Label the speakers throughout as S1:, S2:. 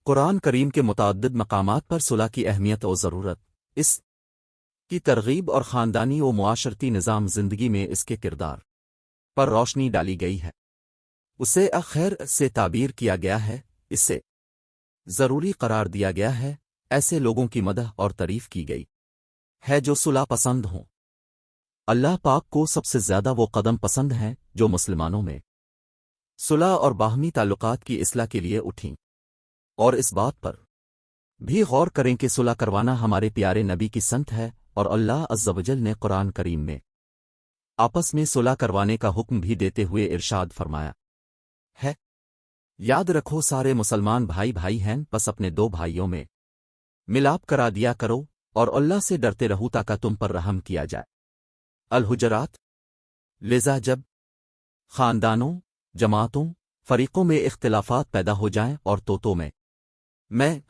S1: قرآن کریم کے متعدد مقامات پر صلح کی اہمیت و ضرورت، اس کی ترغیب اور خاندانی و معاشرتی نظام زندگی میں اس کے کردار پر روشنی ڈالی گئی ہے۔ اسے خیر سے تعبیر کیا گیا ہے، اسے ضروری قرار دیا گیا ہے، ایسے لوگوں کی مدح اور تعریف کی گئی ہے جو صلح پسند ہوں۔ اللہ پاک کو سب سے زیادہ وہ قدم پسند ہیں جو مسلمانوں میں صلح اور باہمی تعلقات کی اصلاح کے لیے اٹھیں، اور اس بات پر بھی غور کریں کہ صلح کروانا ہمارے پیارے نبی کی سنت ہے، اور اللہ عز و جل نے قرآن کریم میں آپس میں صلح کروانے کا حکم بھی دیتے ہوئے ارشاد فرمایا ہے، یاد رکھو سارے مسلمان بھائی بھائی ہیں، بس اپنے دو بھائیوں میں ملاپ کرا دیا کرو، اور اللہ سے ڈرتے رہو تاکہ تم پر رحم کیا جائے۔ الحجرات۔ لذا جب خاندانوں، جماعتوں، فریقوں میں اختلافات پیدا ہو جائیں اور توتوں میں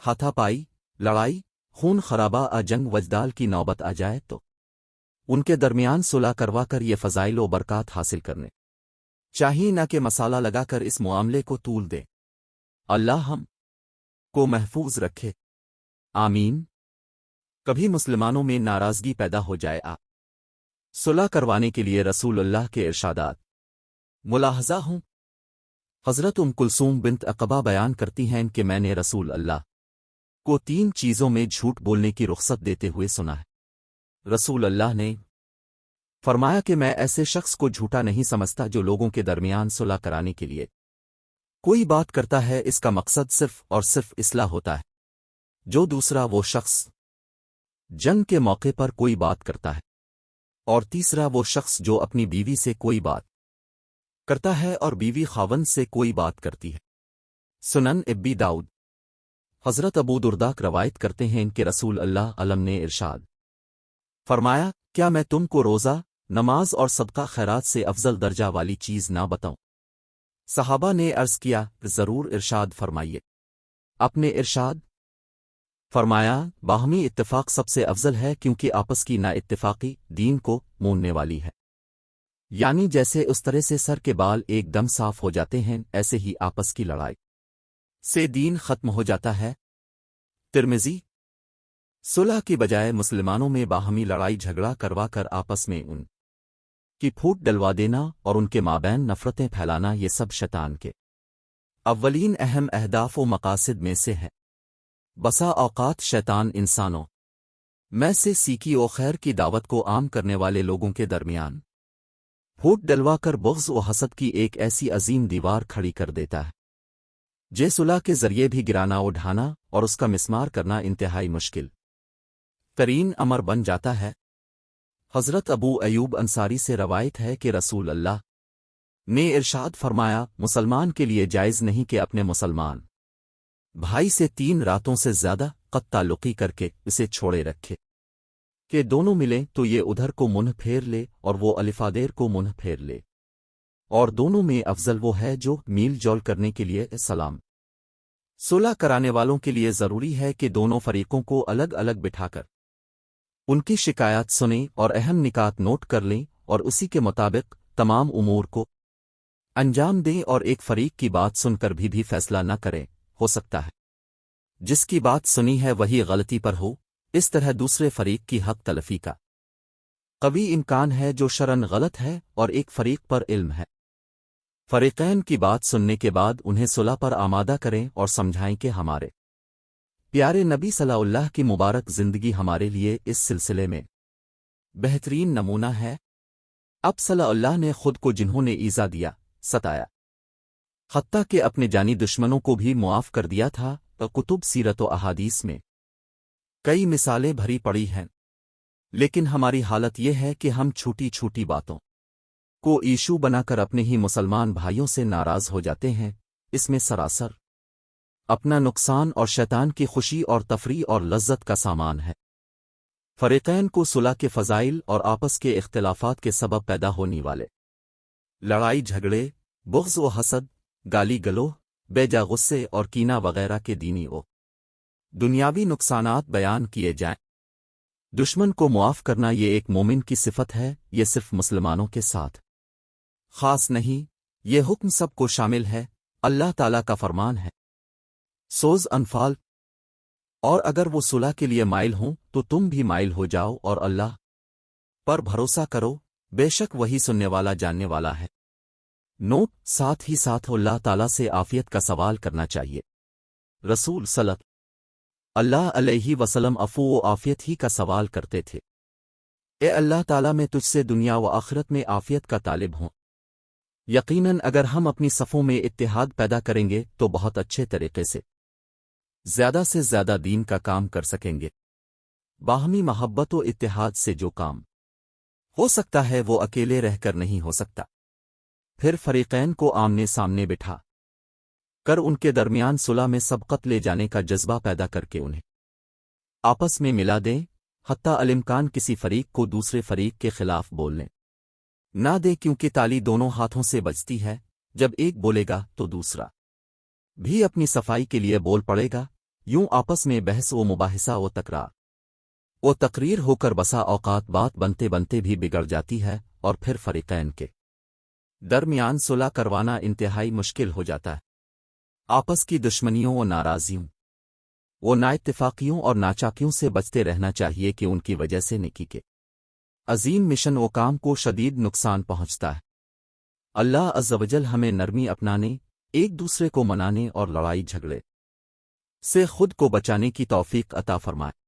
S1: ہاتھا پائی، لڑائی، خون خرابہ جنگ وجدال کی نوبت آ جائے تو ان کے درمیان صلح کروا کر یہ فضائل و برکات حاصل کرنے چاہیے، نہ کہ مسالہ لگا کر اس معاملے کو طول دے۔ اللہ ہم کو محفوظ رکھے، آمین۔ کبھی مسلمانوں میں ناراضگی پیدا ہو جائے صلح کروانے کے لیے رسول اللہ کے ارشادات ملاحظہ ہوں۔ حضرت ام کلثوم بنت عقبہ بیان کرتی ہیں کہ میں نے رسول اللہ کو 3 چیزوں میں جھوٹ بولنے کی رخصت دیتے ہوئے سنا ہے۔ رسول اللہ نے فرمایا کہ میں ایسے شخص کو جھوٹا نہیں سمجھتا جو لوگوں کے درمیان صلح کرانے کے لیے کوئی بات کرتا ہے، اس کا مقصد صرف اور صرف اصلاح ہوتا ہے۔ جو دوسرا وہ شخص جنگ کے موقع پر کوئی بات کرتا ہے، اور تیسرا وہ شخص جو اپنی بیوی سے کوئی بات کرتا ہے اور بیوی خاوند سے کوئی بات کرتی ہے۔ سنن ابی داؤد۔ حضرت ابو درداء روایت کرتے ہیں کہ رسول اللہ علم نے ارشاد فرمایا، کیا میں تم کو روزہ، نماز اور صدقہ خیرات سے افضل درجہ والی چیز نہ بتاؤں؟ صحابہ نے عرض کیا، ضرور، ارشاد فرمائیے۔ اپنے ارشاد فرمایا، باہمی اتفاق سب سے افضل ہے، کیونکہ آپس کی نا اتفاقی دین کو موننے والی ہے۔ یعنی جیسے اس طرح سے سر کے بال ایک دم صاف ہو جاتے ہیں، ایسے ہی آپس کی لڑائی سے دین ختم ہو جاتا ہے۔ ترمذی۔ صلح کی بجائے مسلمانوں میں باہمی لڑائی جھگڑا کروا کر آپس میں ان کی پھوٹ ڈلوا دینا اور ان کے مابین نفرتیں پھیلانا، یہ سب شیطان کے اولین اہم اہداف و مقاصد میں سے ہے۔ بسا اوقات شیطان انسانوں میں سے سیکھی و خیر کی دعوت کو عام کرنے والے لوگوں کے درمیان پھوٹ ڈلوا کر بغض و حسد کی ایک ایسی عظیم دیوار کھڑی کر دیتا ہے جے صلح کے ذریعے بھی گرانا اڑھانا اور اس کا مسمار کرنا انتہائی مشکل ترین امر بن جاتا ہے۔ حضرت ابو ایوب انصاری سے روایت ہے کہ رسول اللہ نے ارشاد فرمایا، مسلمان کے لیے جائز نہیں کہ اپنے مسلمان بھائی سے 3 راتوں سے زیادہ قط تعلقی کر کے اسے چھوڑے رکھے، کہ دونوں ملیں تو یہ ادھر کو منہ پھیر لے اور وہ الفادیر کو منہ پھیر لے، اور دونوں میں افضل وہ ہے جو میل جول کرنے کے لیے سلام۔ صلح کرانے والوں کے لیے ضروری ہے کہ دونوں فریقوں کو الگ الگ بٹھا کر ان کی شکایات سنیں اور اہم نکات نوٹ کر لیں، اور اسی کے مطابق تمام امور کو انجام دیں، اور ایک فریق کی بات سن کر بھی فیصلہ نہ کریں۔ ہو سکتا ہے جس کی بات سنی ہے وہی غلطی پر ہو، اس طرح دوسرے فریق کی حق تلفی کا قوی امکان ہے جو شرعن غلط ہے اور ایک فریق پر علم ہے۔ فریقین کی بات سننے کے بعد انہیں صلح پر آمادہ کریں اور سمجھائیں کہ ہمارے پیارے نبی صلی اللہ کی مبارک زندگی ہمارے لیے اس سلسلے میں بہترین نمونہ ہے۔ اب صلی اللہ نے خود کو جنہوں نے ایذا دیا، ستایا، حتیٰ کہ اپنے جانی دشمنوں کو بھی معاف کر دیا تھا، تو کتب سیرت و احادیث میں کئی مثالیں بھری پڑی ہیں، لیکن ہماری حالت یہ ہے کہ ہم چھوٹی چھوٹی باتوں کو ایشو بنا کر اپنے ہی مسلمان بھائیوں سے ناراض ہو جاتے ہیں۔ اس میں سراسر اپنا نقصان اور شیطان کی خوشی اور تفریح اور لذت کا سامان ہے۔ فریقین کو صلح کے فضائل اور آپس کے اختلافات کے سبب پیدا ہونے والے لڑائی جھگڑے، بغض و حسد، گالی گلوہ، بے جا غصے اور کینہ وغیرہ کے دینی و دنیاوی نقصانات بیان کیے جائیں۔ دشمن کو معاف کرنا یہ ایک مومن کی صفت ہے، یہ صرف مسلمانوں کے ساتھ خاص نہیں، یہ حکم سب کو شامل ہے۔ اللہ تعالیٰ کا فرمان ہے، سوز انفال۔ اور اگر وہ صلح کے لیے مائل ہوں تو تم بھی مائل ہو جاؤ اور اللہ پر بھروسہ کرو، بے شک وہی سننے والا جاننے والا ہے۔ نوٹ: ساتھ ہی ساتھ اللہ تعالیٰ سے عافیت کا سوال کرنا چاہیے۔ رسول صلی اللہ علیہ وسلم عفو و عافیت ہی کا سوال کرتے تھے۔ اے اللہ تعالیٰ، میں تجھ سے دنیا و آخرت میں عافیت کا طالب ہوں۔ یقیناً اگر ہم اپنی صفوں میں اتحاد پیدا کریں گے تو بہت اچھے طریقے سے زیادہ دین کا کام کر سکیں گے۔ باہمی محبت و اتحاد سے جو کام ہو سکتا ہے وہ اکیلے رہ کر نہیں ہو سکتا۔ پھر فریقین کو آمنے سامنے بٹھا کر ان کے درمیان صلح میں سبقت لے جانے کا جذبہ پیدا کر کے انہیں آپس میں ملا دیں، حتیٰ الامکان کسی فریق کو دوسرے فریق کے خلاف بولنے نہ دے، کیونکہ تالی دونوں ہاتھوں سے بجتی ہے، جب ایک بولے گا تو دوسرا بھی اپنی صفائی کے لیے بول پڑے گا۔ یوں آپس میں بحث و مباحثہ و تکرار و تقریر ہو کر بسا اوقات بات بنتے بنتے بھی بگڑ جاتی ہے، اور پھر فریقین کے درمیان صلح کروانا انتہائی مشکل ہو جاتا ہے۔ آپس کی دشمنیوں و ناراضیوں و نااتفاقیوں اور ناچاکیوں سے بچتے رہنا چاہیے کہ ان کی وجہ سے نیکی کے عظیم مشن و کام کو شدید نقصان پہنچتا ہے۔ اللہ عز و جل ہمیں نرمی اپنانے، ایک دوسرے کو منانے اور لڑائی جھگڑے سے خود کو بچانے کی توفیق عطا فرمائے۔